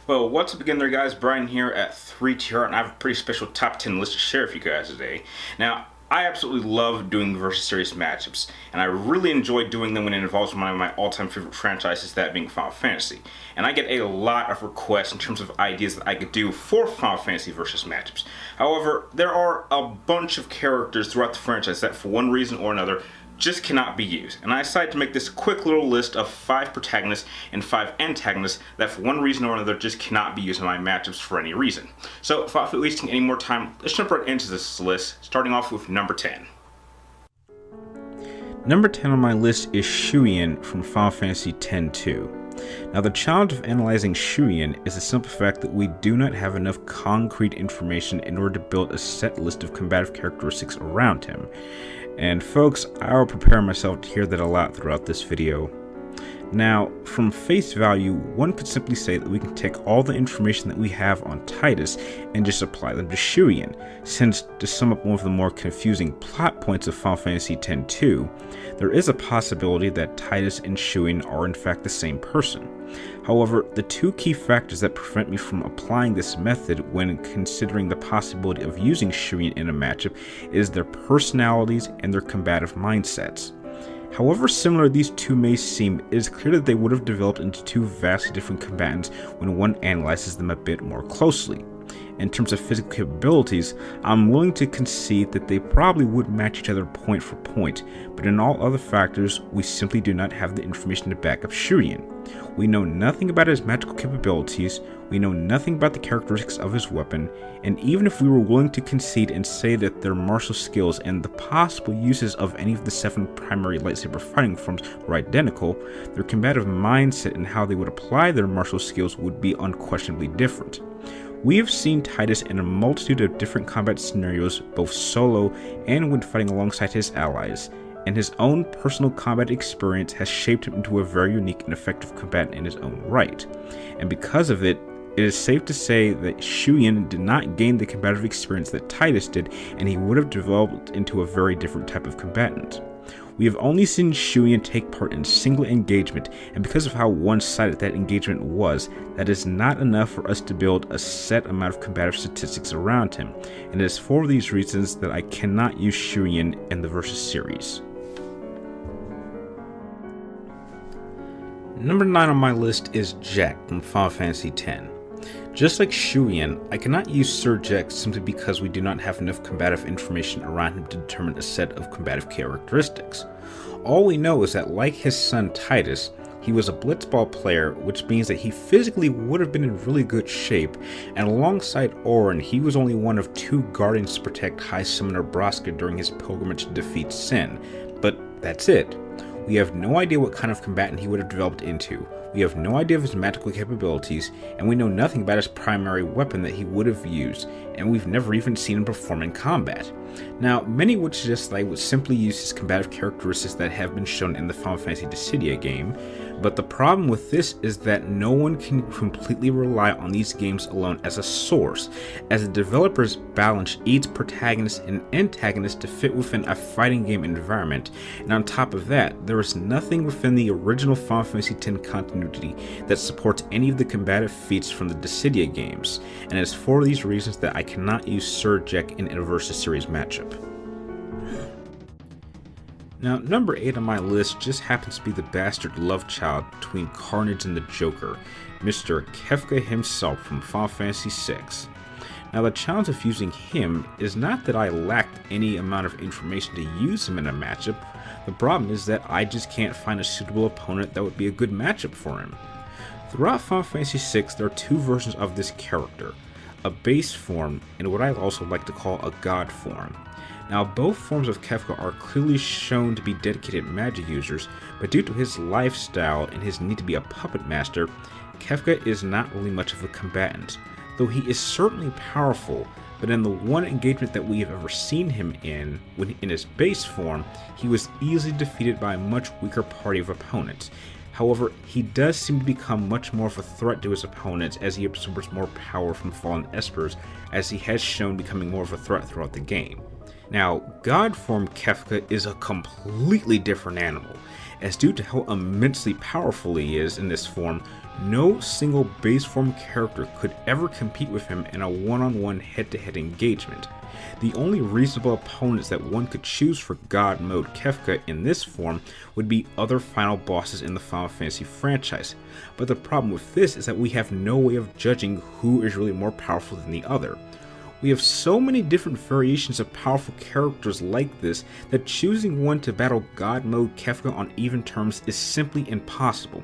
Well, what's up again there, guys? Brian here at 3TR, and I have a pretty special top 10 list to share with you guys today. Now, I absolutely love doing versus series matchups, and I really enjoy doing them when it involves one of my all-time favorite franchises, that being Final Fantasy. And I get a lot of requests in terms of ideas that I could do for Final Fantasy versus matchups. However, there are a bunch of characters throughout the franchise that, for one reason or another, just cannot be used. And I decided to make this quick little list of 5 protagonists and 5 antagonists that for one reason or another just cannot be used in my matchups for any reason. So without wasting any more time, let's jump right into this list, starting off with number 10. Number 10 on my list is Shuyan from Final Fantasy X-2. Now, the challenge of analyzing Shuyan is the simple fact that we do not have enough concrete information in order to build a set list of combative characteristics around him. And folks, I will prepare myself to hear that a lot throughout this video. Now, from face value, one could simply say that we can take all the information that we have on Tidus and just apply them to Shuyan, since, to sum up one of the more confusing plot points of Final Fantasy X-2, there is a possibility that Tidus and Shuyan are in fact the same person. However, the two key factors that prevent me from applying this method when considering the possibility of using Shuyan in a matchup is their personalities and their combative mindsets. However similar these two may seem, it is clear that they would have developed into two vastly different combatants when one analyzes them a bit more closely. In terms of physical capabilities, I'm willing to concede that they probably would match each other point for point, but in all other factors, we simply do not have the information to back up Shuyan. We know nothing about his magical capabilities, we know nothing about the characteristics of his weapon, and even if we were willing to concede and say that their martial skills and the possible uses of any of the 7 primary lightsaber fighting forms were identical, their combative mindset and how they would apply their martial skills would be unquestionably different. We have seen Tidus in a multitude of different combat scenarios, both solo and when fighting alongside his allies, and his own personal combat experience has shaped him into a very unique and effective combatant in his own right. And because of it, it is safe to say that Shuyan did not gain the combative experience that Tidus did, and he would have developed into a very different type of combatant. We have only seen Shuyan take part in single engagement, and because of how one-sided that engagement was, that is not enough for us to build a set amount of combative statistics around him, and it is for these reasons that I cannot use Shuyan in the Versus series. Number 9 on my list is Jack from Final Fantasy X. Just like Shuyan, I cannot use Sir Jack simply because we do not have enough combative information around him to determine a set of combative characteristics. All we know is that, like his son Tidus, he was a blitzball player, which means that he physically would have been in really good shape, and alongside Auron, he was only one of 2 guardians to protect High Summoner Braska during his pilgrimage to defeat Sin, but that's it. We have no idea what kind of combatant he would have developed into, we have no idea of his magical capabilities, and we know nothing about his primary weapon that he would have used, and we've never even seen him perform in combat. Now, many would suggest that I would simply use his combative characteristics that have been shown in the Final Fantasy Dissidia game, but the problem with this is that no one can completely rely on these games alone as a source, as the developers balance each protagonist and antagonist to fit within a fighting game environment, and on top of that, there is nothing within the original Final Fantasy X continuity that supports any of the combative feats from the Dissidia games, and it is for these reasons that I cannot use Sir Jack in a Versus series matchup. Now, number 8 on my list just happens to be the bastard love child between Carnage and the Joker, Mr. Kefka himself from Final Fantasy VI. Now, the challenge of using him is not that I lacked any amount of information to use him in a matchup, the problem is that I just can't find a suitable opponent that would be a good matchup for him. Throughout Final Fantasy VI, there are 2 versions of this character, a base form and what I also like to call a god form. Now, both forms of Kefka are clearly shown to be dedicated magic users, but due to his lifestyle and his need to be a puppet master, Kefka is not really much of a combatant, though he is certainly powerful, but in the one engagement that we have ever seen him in, when in his base form, he was easily defeated by a much weaker party of opponents. However, he does seem to become much more of a threat to his opponents as he absorbs more power from fallen espers, as he has shown becoming more of a threat throughout the game. Now, God form Kefka is a completely different animal, as due to how immensely powerful he is in this form, no single base form character could ever compete with him in a one-on-one head-to-head engagement. The only reasonable opponents that one could choose for God Mode Kefka in this form would be other final bosses in the Final Fantasy franchise, but the problem with this is that we have no way of judging who is really more powerful than the other. We have so many different variations of powerful characters like this that choosing one to battle God Mode Kefka on even terms is simply impossible.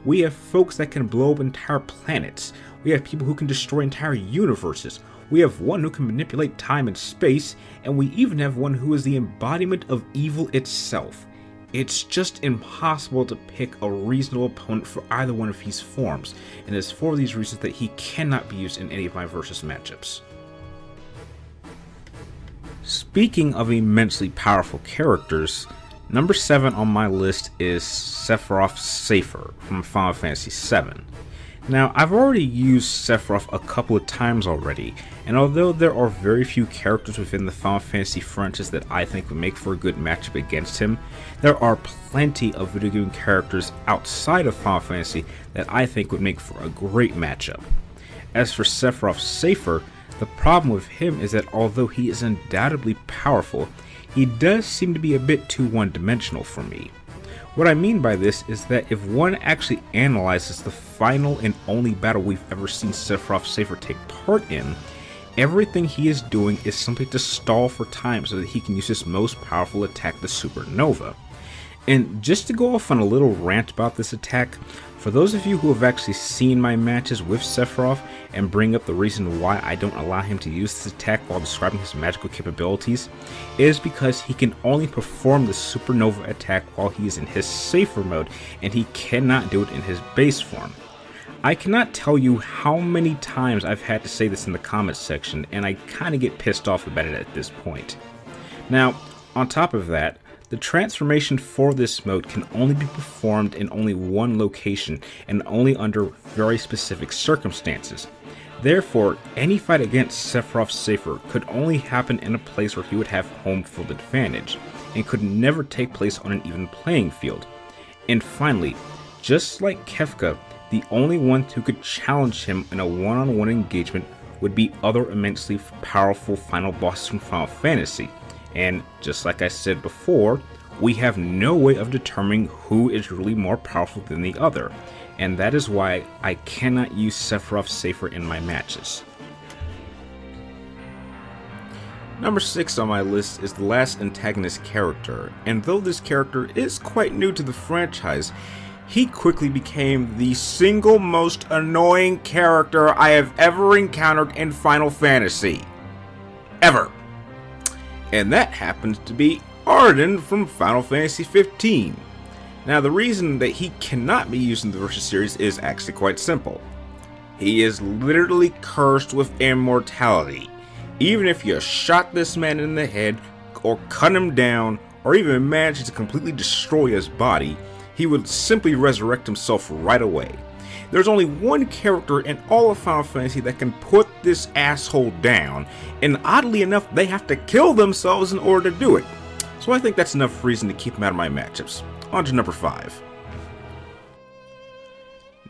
We have folks that can blow up entire planets, we have people who can destroy entire universes, we have one who can manipulate time and space, and we even have one who is the embodiment of evil itself. It's just impossible to pick a reasonable opponent for either one of these forms, and it's for these reasons that he cannot be used in any of my versus matchups. Speaking of immensely powerful characters, number 7 on my list is Sephiroth Safer from Final Fantasy VII. Now, I've already used Sephiroth a couple of times already, and although there are very few characters within the Final Fantasy franchise that I think would make for a good matchup against him, there are plenty of video game characters outside of Final Fantasy that I think would make for a great matchup. As for Sephiroth Safer, the problem with him is that although he is undoubtedly powerful, he does seem to be a bit too one-dimensional for me. What I mean by this is that if one actually analyzes the final and only battle we've ever seen Sephiroth Safer take part in, everything he is doing is simply to stall for time so that he can use his most powerful attack, the Supernova. And just to go off on a little rant about this attack, for those of you who have actually seen my matches with Sephiroth and bring up the reason why I don't allow him to use this attack while describing his magical capabilities, it is because he can only perform the Supernova attack while he is in his Safer mode, and he cannot do it in his base form. I cannot tell you how many times I've had to say this in the comments section, and I kinda get pissed off about it at this point. Now, on top of that, the transformation for this mode can only be performed in only one location and only under very specific circumstances. Therefore, any fight against Sephiroth Safer could only happen in a place where he would have home field advantage, and could never take place on an even playing field. And finally, just like Kefka, the only one who could challenge him in a one-on-one engagement would be other immensely powerful final bosses from Final Fantasy. And just like I said before, we have no way of determining who is really more powerful than the other, and that is why I cannot use Sephiroth Safer in my matches. Number 6 on my list is the last antagonist character, and though this character is quite new to the franchise, he quickly became the single most annoying character I have ever encountered in Final Fantasy. Ever. And that happens to be Arden from Final Fantasy 15. Now, the reason that he cannot be used in the Versus series is actually quite simple. He is literally cursed with immortality. Even if you shot this man in the head, or cut him down, or even managed to completely destroy his body, he would simply resurrect himself right away. There's only one character in all of Final Fantasy that can put this asshole down, and oddly enough, they have to kill themselves in order to do it. So I think that's enough reason to keep him out of my matchups. On to number 5.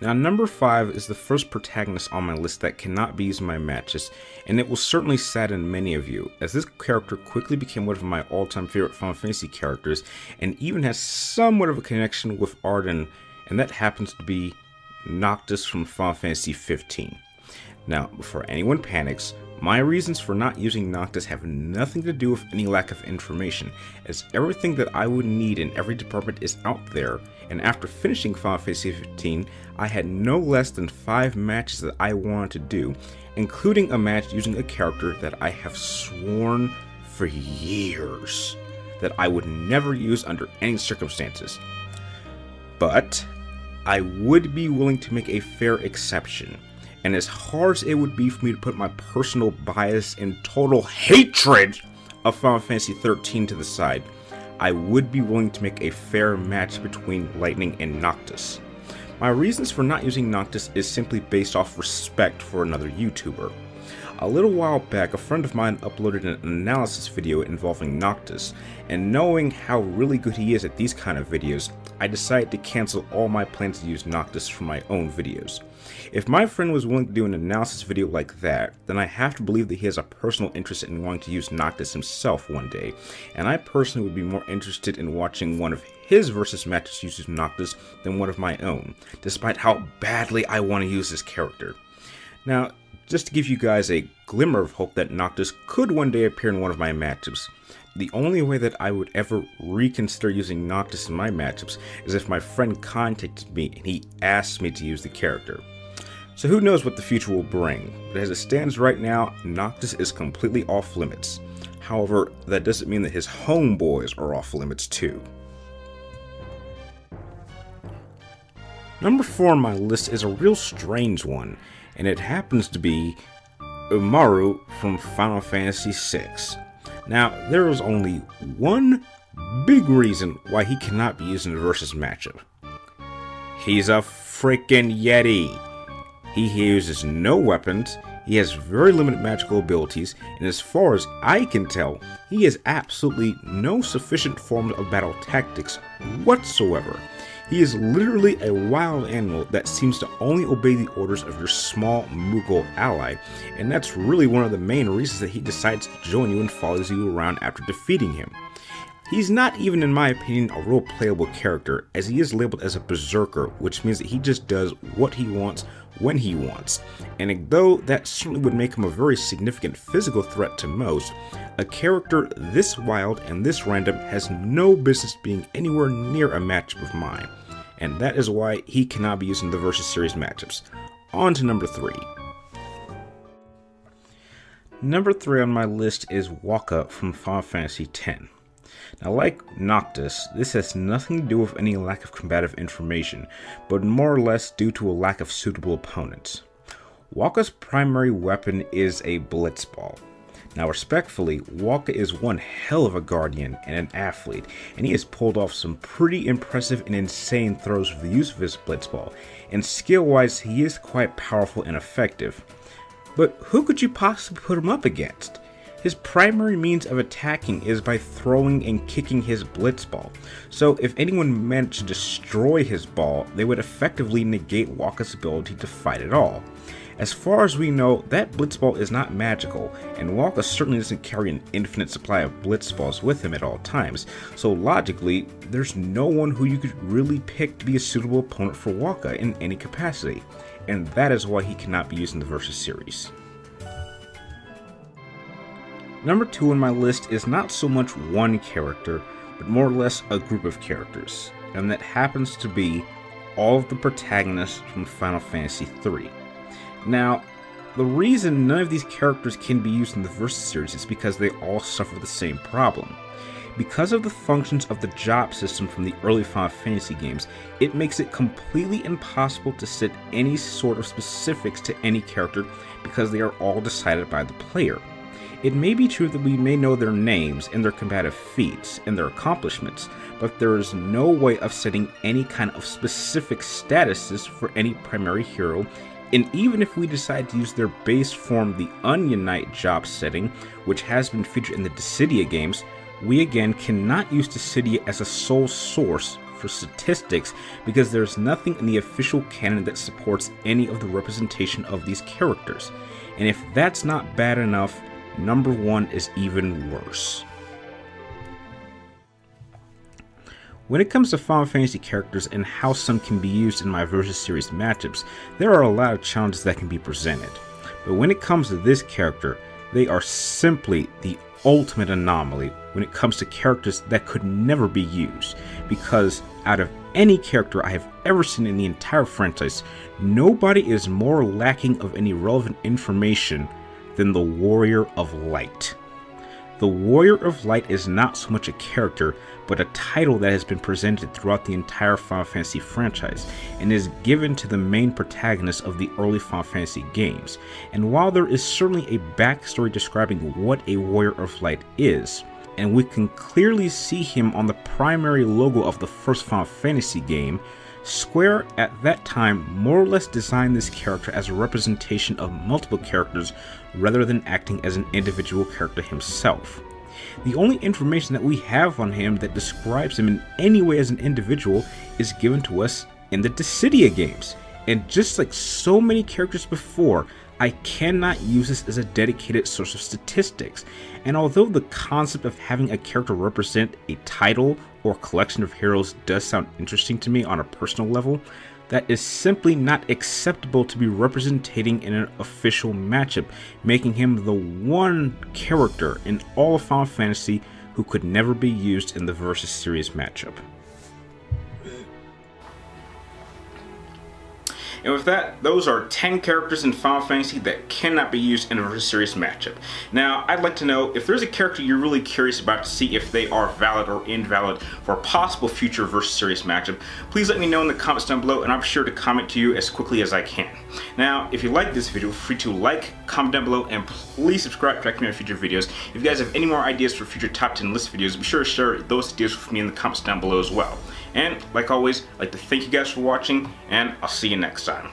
Now, number 5 is the first protagonist on my list that cannot be used in my matches, and it will certainly sadden many of you, as this character quickly became one of my all-time favorite Final Fantasy characters, and even has somewhat of a connection with Arden, and that happens to be Noctus from Final Fantasy 15. Now, before anyone panics, my reasons for not using Noctus have nothing to do with any lack of information, as everything that I would need in every department is out there, and after finishing Final Fantasy 15, I had no less than 5 matches that I wanted to do, including a match using a character that I have sworn for years that I would never use under any circumstances. But I would be willing to make a fair exception, and as hard as it would be for me to put my personal bias and total hatred of Final Fantasy 13 to the side, I would be willing to make a fair match between Lightning and Noctus. My reasons for not using Noctus is simply based off respect for another YouTuber. A little while back, a friend of mine uploaded an analysis video involving Noctus, and knowing how really good he is at these kind of videos, I decided to cancel all my plans to use Noctus for my own videos. If my friend was willing to do an analysis video like that, then I have to believe that he has a personal interest in wanting to use Noctus himself one day, and I personally would be more interested in watching one of his versus matches using Noctus than one of my own, despite how badly I want to use this character. Now, just to give you guys a glimmer of hope that Noctus could one day appear in one of my matchups, the only way that I would ever reconsider using Noctus in my matchups is if my friend contacted me and he asked me to use the character. So who knows what the future will bring, but as it stands right now, Noctus is completely off limits. However, that doesn't mean that his homeboys are off limits too. Number 4 on my list is a real strange one, and it happens to be Amaru from Final Fantasy VI. Now, there is only one big reason why he cannot be used in a versus matchup. He's a freaking Yeti. He uses no weapons, he has very limited magical abilities, and as far as I can tell, he has absolutely no sufficient forms of battle tactics whatsoever. He is literally a wild animal that seems to only obey the orders of your small Mughal ally, and that's really one of the main reasons that he decides to join you and follows you around after defeating him. He's not even, in my opinion, a real playable character, as he is labeled as a berserker, which means that he just does what he wants when he wants, and though that certainly would make him a very significant physical threat to most, a character this wild and this random has no business being anywhere near a matchup of mine, and that is why he cannot be used in the Versus Series matchups. On to number 3. Number 3 on my list is Waka from Final Fantasy X. Now, like Noctus, this has nothing to do with any lack of combative information, but more or less due to a lack of suitable opponents. Waka's primary weapon is a Blitzball. Now, respectfully, Waka is one hell of a guardian and an athlete, and he has pulled off some pretty impressive and insane throws with the use of his Blitzball, and skill-wise, he is quite powerful and effective. But who could you possibly put him up against? His primary means of attacking is by throwing and kicking his Blitzball, so if anyone managed to destroy his ball, they would effectively negate Waka's ability to fight at all. As far as we know, that Blitzball is not magical, and Waka certainly doesn't carry an infinite supply of Blitzballs with him at all times, so logically, there's no one who you could really pick to be a suitable opponent for Waka in any capacity, and that is why he cannot be used in the Versus series. Number 2 on my list is not so much one character, but more or less a group of characters, and that happens to be all of the protagonists from Final Fantasy III. Now, the reason none of these characters can be used in the Versus series is because they all suffer the same problem. Because of the functions of the job system from the early Final Fantasy games, it makes it completely impossible to set any sort of specifics to any character because they are all decided by the player. It may be true that we may know their names and their combative feats and their accomplishments, but there is no way of setting any kind of specific statuses for any primary hero, and even if we decide to use their base form, the Onion Knight job setting, which has been featured in the Dissidia games, we again cannot use Dissidia as a sole source for statistics because there's nothing in the official canon that supports any of the representation of these characters. And if that's not bad enough, number 1 is even worse. When it comes to Final Fantasy characters and how some can be used in my Versus series matchups, there are a lot of challenges that can be presented. But when it comes to this character, they are simply the ultimate anomaly when it comes to characters that could never be used, because out of any character I have ever seen in the entire franchise, nobody is more lacking of any relevant information than the Warrior of Light. The Warrior of Light is not so much a character, but a title that has been presented throughout the entire Final Fantasy franchise, and is given to the main protagonist of the early Final Fantasy games. And while there is certainly a backstory describing what a Warrior of Light is, and we can clearly see him on the primary logo of the first Final Fantasy game, Square at that time more or less designed this character as a representation of multiple characters rather than acting as an individual character himself. The only information that we have on him that describes him in any way as an individual is given to us in the Dissidia games, and just like so many characters before, I cannot use this as a dedicated source of statistics, and although the concept of having a character represent a title or collection of heroes does sound interesting to me on a personal level, that is simply not acceptable to be representing in an official matchup, making him the one character in all of Final Fantasy who could never be used in the Versus Series matchup. And with that, those are 10 characters in Final Fantasy that cannot be used in a Versus Series matchup. Now, I'd like to know if there's a character you're really curious about to see if they are valid or invalid for a possible future Versus Series matchup, please let me know in the comments down below, and I'm sure to comment to you as quickly as I can. Now, if you like this video, feel free to like, comment down below, and please subscribe to check me on future videos. If you guys have any more ideas for future top 10 list videos, be sure to share those ideas with me in the comments down below as well. And like always, I'd like to thank you guys for watching, and I'll see you next time.